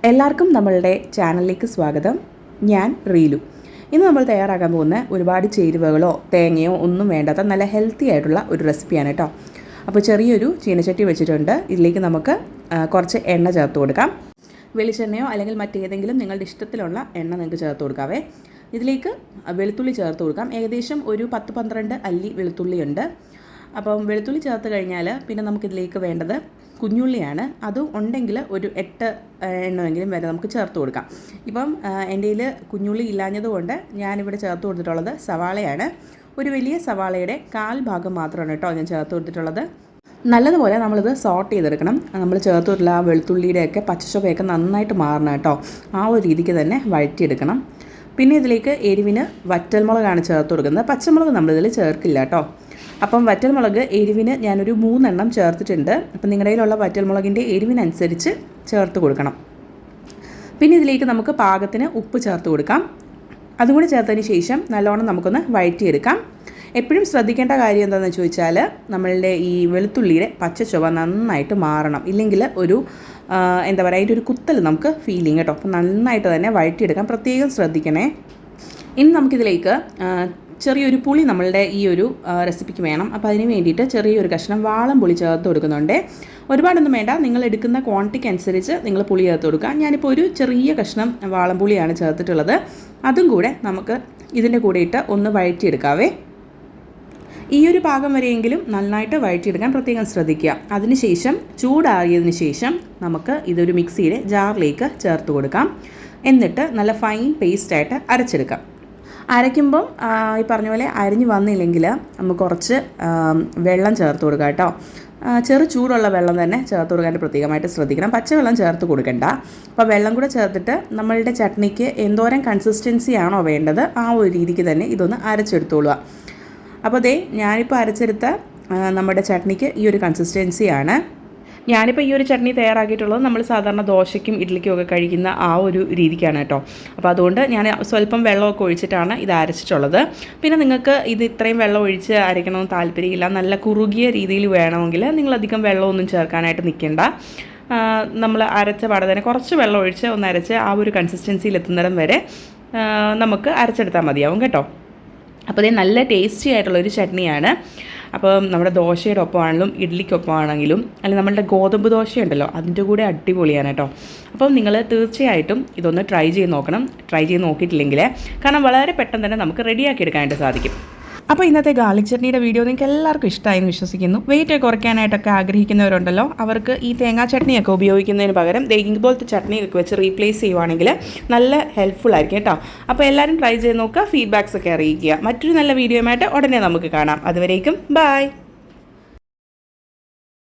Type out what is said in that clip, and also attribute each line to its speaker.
Speaker 1: എല്ലാവർക്കും നമ്മളുടെ ചാനലിലേക്ക് സ്വാഗതം. ഞാൻ റീലു. ഇന്ന് നമ്മൾ തയ്യാറാക്കാൻ പോകുന്ന ഒരുപാട് ചേരുവകളോ തേങ്ങയോ ഒന്നും വേണ്ടാത്ത നല്ല ഹെൽത്തി ആയിട്ടുള്ള ഒരു റെസിപ്പിയാണ് കേട്ടോ. അപ്പോൾ ചെറിയൊരു ചീനച്ചട്ടി വെച്ചിട്ടുണ്ട്. ഇതിലേക്ക് നമുക്ക് കുറച്ച് എണ്ണ ചേർത്ത് കൊടുക്കാം. വെളിച്ചെണ്ണയോ അല്ലെങ്കിൽ മറ്റേതെങ്കിലും നിങ്ങളുടെ ഇഷ്ടത്തിലുള്ള എണ്ണ നിങ്ങൾക്ക് ചേർത്ത് കൊടുക്കാവേ. ഇതിലേക്ക് വെളുത്തുള്ളി ചേർത്ത് കൊടുക്കാം. ഏകദേശം ഒരു 10-12 അല്ലി വെളുത്തുള്ളി ഉണ്ട്. അപ്പം വെളുത്തുള്ളി ചേർത്ത് കഴിഞ്ഞാൽ പിന്നെ നമുക്കിതിലേക്ക് വേണ്ടത് കുഞ്ഞുള്ളിയാണ്. അത് ഉണ്ടെങ്കിൽ ഒരു 8 എണ്ണമെങ്കിലും വരെ നമുക്ക് ചേർത്ത് കൊടുക്കാം. ഇപ്പം എൻ്റെ കയ്യിൽ കുഞ്ഞുള്ളി ഇല്ലാഞ്ഞതുകൊണ്ട് ഞാനിവിടെ ചേർത്ത് കൊടുത്തിട്ടുള്ളത് സവാളയാണ്. ഒരു വലിയ സവാളയുടെ 1/4 ഭാഗം മാത്രമാണ് കേട്ടോ ഞാൻ ചേർത്ത് കൊടുത്തിട്ടുള്ളത്. നല്ലതുപോലെ നമ്മളിത് സോട്ട് ചെയ്തെടുക്കണം. നമ്മൾ ചേർത്തിട്ടുള്ള ആ വെളുത്തുള്ളിയുടെയൊക്കെ പച്ചച്ചൊവയൊക്കെ നന്നായിട്ട് മാറണം കേട്ടോ. ആ ഒരു രീതിക്ക് തന്നെ വഴറ്റിയെടുക്കണം. പിന്നെ ഇതിലേക്ക് എരിവിന് വറ്റൽമുളകാണ് ചേർത്ത് കൊടുക്കുന്നത്. പച്ചമുളക് നമ്മളിതിൽ ചേർക്കില്ല കേട്ടോ. അപ്പം വറ്റൽമുളക് എരിവിന് ഞാനൊരു 3 എണ്ണം ചേർത്തിട്ടുണ്ട്. അപ്പം നിങ്ങളുടെ കയ്യിലുള്ള വറ്റൽമുളകിൻ്റെ എരിവിനനുസരിച്ച് ചേർത്ത് കൊടുക്കണം. പിന്നെ ഇതിലേക്ക് നമുക്ക് പാകത്തിന് ഉപ്പ് ചേർത്ത് കൊടുക്കാം. അതും കൂടി ചേർത്തതിന് ശേഷം നല്ലോണം നമുക്കൊന്ന് വഴറ്റിയെടുക്കാം. എപ്പോഴും ശ്രദ്ധിക്കേണ്ട കാര്യം എന്താണെന്ന് ചോദിച്ചാൽ നമ്മളുടെ ഈ വെളുത്തുള്ളിയുടെ പച്ചച്ചുവ നന്നായിട്ട് മാറണം. ഇല്ലെങ്കിൽ ഒരു എന്താ പറയുക അതിൻ്റെ ഒരു കുത്തൽ നമുക്ക് ഫീൽ ചെയ്യും കേട്ടോ. അപ്പം നന്നായിട്ട് തന്നെ വഴറ്റിയെടുക്കാം. പ്രത്യേകം ശ്രദ്ധിക്കണേ. ഇനി നമുക്കിതിലേക്ക് ചെറിയൊരു പുളി നമ്മളുടെ ഈ ഒരു റെസിപ്പിക്ക് വേണം. അപ്പോൾ അതിന് വേണ്ടിയിട്ട് ചെറിയൊരു കഷ്ണം വാളംപുളി ചേർത്ത് കൊടുക്കുന്നുണ്ട്. ഒരുപാടൊന്നും വേണ്ട, നിങ്ങൾ എടുക്കുന്ന ക്വാണ്ടിറ്റിക്ക് അനുസരിച്ച് നിങ്ങൾ പുളി ചേർത്ത് കൊടുക്കുക. ഞാനിപ്പോൾ ഒരു ചെറിയ കഷ്ണം വാളംപുളിയാണ് ചേർത്തിട്ടുള്ളത്. അതും കൂടെ നമുക്ക് ഇതിൻ്റെ കൂടെ ഇട്ട് ഒന്ന് വഴറ്റിയെടുക്കാവേ. ഈ ഒരു പാകം വരെയെങ്കിലും നന്നായിട്ട് വഴറ്റിയെടുക്കാൻ പ്രത്യേകം ശ്രദ്ധിക്കുക. അതിനുശേഷം ചൂടാറിയതിന് ശേഷം നമുക്ക് ഇതൊരു മിക്സിയുടെ ജാറിലേക്ക് ചേർത്ത് കൊടുക്കാം. എന്നിട്ട് നല്ല ഫൈൻ പേസ്റ്റായിട്ട് അരച്ചെടുക്കാം. അരയ്ക്കുമ്പം ഈ പറഞ്ഞ പോലെ അരിഞ്ഞ് വന്നില്ലെങ്കിൽ നമുക്ക് കുറച്ച് വെള്ളം ചേർത്ത് കൊടുക്കാം കേട്ടോ. ചെറു ചൂടുള്ള വെള്ളം തന്നെ ചേർത്ത് കൊടുക്കാൻ പ്രത്യേകമായിട്ട് ശ്രദ്ധിക്കണം. പച്ചവെള്ളം ചേർത്ത് കൊടുക്കണ്ട. അപ്പോൾ വെള്ളം കൂടെ ചേർത്തിട്ട് നമ്മളുടെ ചട്നിക്ക് എന്തോരം കൺസിസ്റ്റൻസി ആണോ വേണ്ടത് ആ ഒരു രീതിക്ക് തന്നെ ഇതൊന്ന് അരച്ചെടുത്തോളുക. അപ്പോൾ ദേ ഞാനിപ്പോൾ അരച്ചെടുത്ത നമ്മുടെ ചട്നിക്ക് ഈ ഒരു കൺസിസ്റ്റൻസിയാണ്. ഞാനിപ്പോൾ ഈ ഒരു ചട്നി തയ്യാറാക്കിയിട്ടുള്ളത് നമ്മൾ സാധാരണ ദോശയ്ക്കും ഇഡ്ഡലിക്കും ഒക്കെ കഴിക്കുന്ന ആ ഒരു രീതിക്കാണ് കേട്ടോ. അപ്പോൾ അതുകൊണ്ട് ഞാൻ സ്വല്പം വെള്ളമൊക്കെ ഒഴിച്ചിട്ടാണ് ഇത് അരച്ചിട്ടുള്ളത്. പിന്നെ നിങ്ങൾക്ക് ഇത് ഇത്രയും വെള്ളം ഒഴിച്ച് അരയ്ക്കണമെന്ന് താല്പര്യമില്ല, നല്ല കുറുകിയ രീതിയിൽ വേണമെങ്കിൽ നിങ്ങളധികം വെള്ളമൊന്നും ചേർക്കാനായിട്ട് നിൽക്കേണ്ട. നമ്മൾ അരച്ച പാടെ തന്നെ കുറച്ച് വെള്ളം ഒഴിച്ച് ഒന്ന് അരച്ച് ആ ഒരു കൺസിസ്റ്റൻസിയിൽ എത്തുന്നിടം വരെ നമുക്ക് അരച്ചെടുത്താൽ മതിയാവും കേട്ടോ. അപ്പോൾ ഇത് നല്ല ടേസ്റ്റി ആയിട്ടുള്ളൊരു ചട്നിയാണ്. അപ്പം നമ്മുടെ ദോശയുടെ ഒപ്പമാണെങ്കിലും ഇഡ്ഡലിക്കൊപ്പമാണെങ്കിലും അല്ലെങ്കിൽ നമ്മളുടെ ഗോതമ്പ് ദോശയുണ്ടല്ലോ അതിൻ്റെ കൂടെ അടിപൊളിയാണ് കേട്ടോ. അപ്പം നിങ്ങൾ തീർച്ചയായിട്ടും ഇതൊന്ന് ട്രൈ ചെയ്ത് നോക്കണം. ട്രൈ ചെയ്ത് നോക്കിയിട്ടില്ലെങ്കിൽ കാരണം വളരെ പെട്ടെന്ന് തന്നെ നമുക്ക് റെഡിയാക്കി എടുക്കാനായിട്ട് സാധിക്കും. അപ്പോൾ ഇന്നത്തെ ഗാർലിക് ചട്നിയുടെ വീഡിയോ നിങ്ങൾക്ക് എല്ലാവർക്കും ഇഷ്ടമായെന്ന് വിശ്വസിക്കുന്നു. വെയിറ്റ് കുറയ്ക്കാനായിട്ടൊക്കെ ആഗ്രഹിക്കുന്നവരുണ്ടല്ലോ അവർക്ക് ഈ തേങ്ങാ ചട്നിയൊക്കെ ഉപയോഗിക്കുന്നതിന് പകരം ഇതുപോലത്തെ ചട്നിയൊക്കെ വെച്ച് റീപ്ലേസ് ചെയ്യുവാണെങ്കിൽ നല്ല ഹെൽപ്ഫുൾ ആയിരിക്കും കേട്ടോ. അപ്പോൾ എല്ലാവരും ട്രൈ ചെയ്ത് നോക്കുക, ഫീഡ്ബാക്സ് ഒക്കെ അറിയിക്കുക. മറ്റൊരു നല്ല വീഡിയോയുമായിട്ട് ഉടനെ നമുക്ക് കാണാം. അതുവരേക്കും ബൈ.